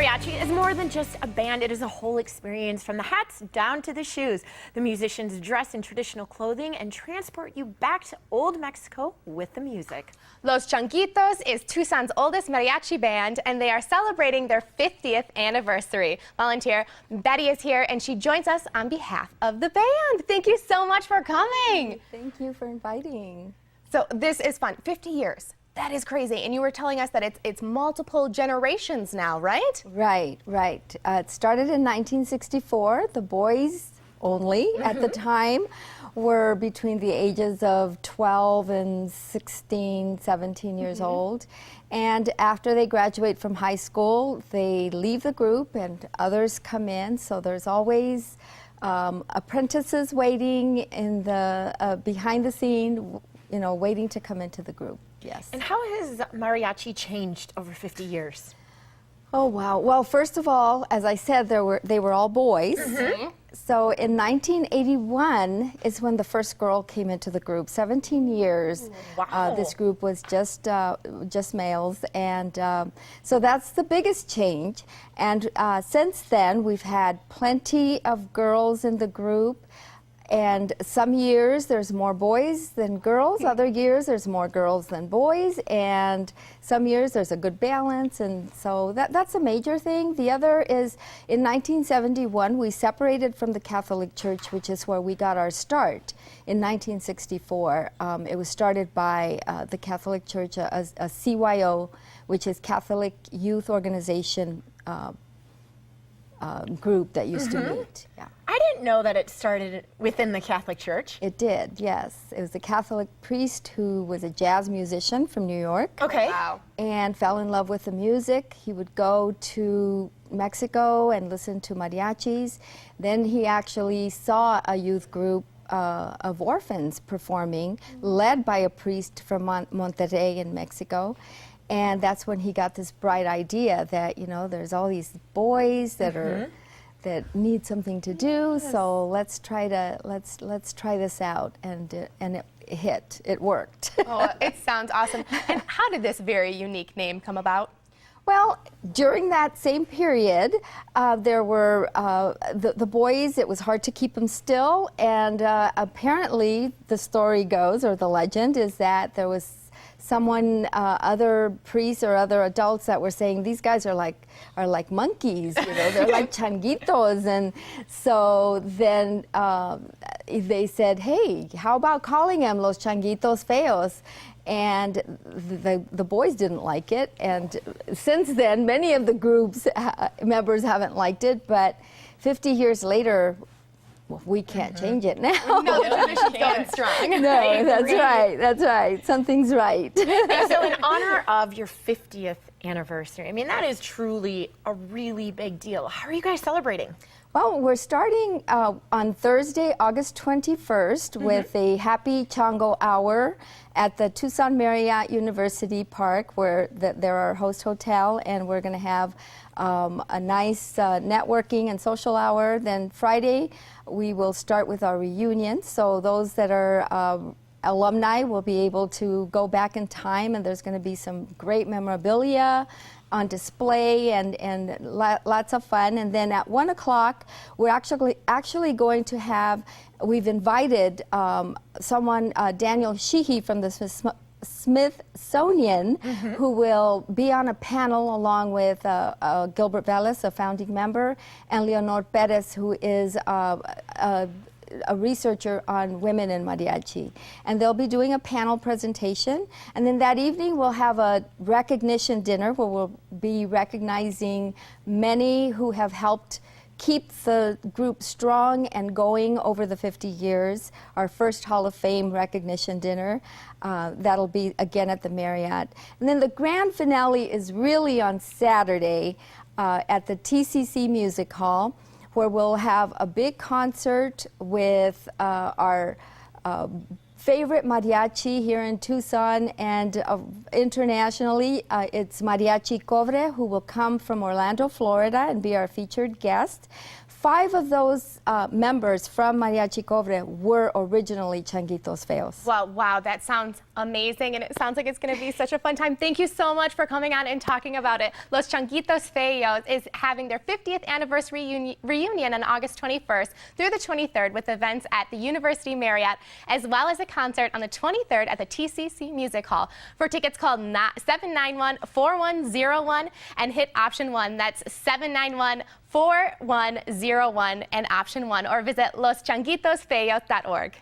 Mariachi is more than just a band. It is a whole experience, from the hats down to the shoes. The musicians dress in traditional clothing and transport you back to old Mexico with the music. Los Changuitos is Tucson's oldest mariachi band, and they are celebrating their 50th anniversary. Volunteer Betty is here, and she joins us on behalf of the band. Thank you so much for coming. Thank you for inviting. So this is fun. 50 years. That is crazy. And you were telling us that it's multiple generations now, right? Right. It started in 1964. The boys only at the time were between the ages of 12 and 16, 17 years old. And after they graduate from high school, they leave the group and others come in. So there's always apprentices waiting in the behind the scene, you know, waiting to come into the group. Yes. And how has mariachi changed over 50 years? Oh, wow. Well, first of all, as I said, they were all boys. So in 1981 is when the first girl came into the group. 17 years. Wow. This group was just males, and so that's the biggest change. And since then, we've had plenty of girls in the group. And some years there's more boys than girls, other years there's more girls than boys, and some years there's a good balance, and so that's a major thing. The other is in 1971 we separated from the Catholic Church, which is where we got our start. In 1964, it was started by the Catholic Church, a CYO, which is Catholic Youth Organization group that used to meet. Yeah. I didn't know that it started within the Catholic Church. It did, yes. It was a Catholic priest who was a jazz musician from New York. Okay. Wow. And fell in love with the music. He would go to Mexico and listen to mariachis. Then he actually saw a youth group of orphans performing, led by a priest from Monterrey in Mexico. And that's when he got this bright idea that, you know, there's all these boys that are that need something to do, so let's try this out, and it hit. It worked. Oh, it sounds awesome. And how did this very unique name come about? Well, during that same period, there were the boys. It was hard to keep them still, and apparently the story goes, or the legend is, that there was someone, other priests or other adults that were saying these guys are like monkeys, you know, they're like changuitos, and so then they said, hey, how about calling them Los Changuitos Feos? And the boys didn't like it, and since then many of the group's members haven't liked it, but 50 years later, well, we can't change it now. No, the tradition's going strong. No, that's right. Something's right. So in honor of your 50th anniversary, I mean, that is truly a really big deal. How are you guys celebrating? Well, we're starting on Thursday, August 21st with a Happy Chango Hour at the Tucson Marriott University Park, where they're our host hotel, and we're going to have a nice networking and social hour. Then Friday, we will start with our reunion. So those that are alumni will be able to go back in time, and there's going to be some great memorabilia on display and lots of fun. And then at 1 o'clock, we're actually going to have, we've invited someone, Daniel Sheehy from the Smithsonian, who will be on a panel along with Gilbert Velez, a founding member, and Leonor Perez, who is a researcher on women in mariachi. And they'll be doing a panel presentation. And then that evening we'll have a recognition dinner where we'll be recognizing many who have helped keep the group strong and going over the 50 years. Our first Hall of Fame recognition dinner. That'll be again at the Marriott. And then the grand finale is really on Saturday at the TCC Music Hall, where we'll have a big concert with our favorite mariachi here in Tucson and internationally. It's Mariachi Cobre, who will come from Orlando, Florida, and be our featured guest. 5 of those members from Mariachi Cobre were originally Changuitos Feos. Well, wow, that sounds amazing, and it sounds like it's going to be such a fun time. Thank you so much for coming on and talking about it. Los Changuitos Feos is having their 50th anniversary reunion on August 21st through the 23rd with events at the University Marriott, as well as a concert on the 23rd at the TCC Music Hall. For tickets, call 791-4101 and hit option 1. That's 791-4101 and option 1, or visit loschanguitosfeos.org.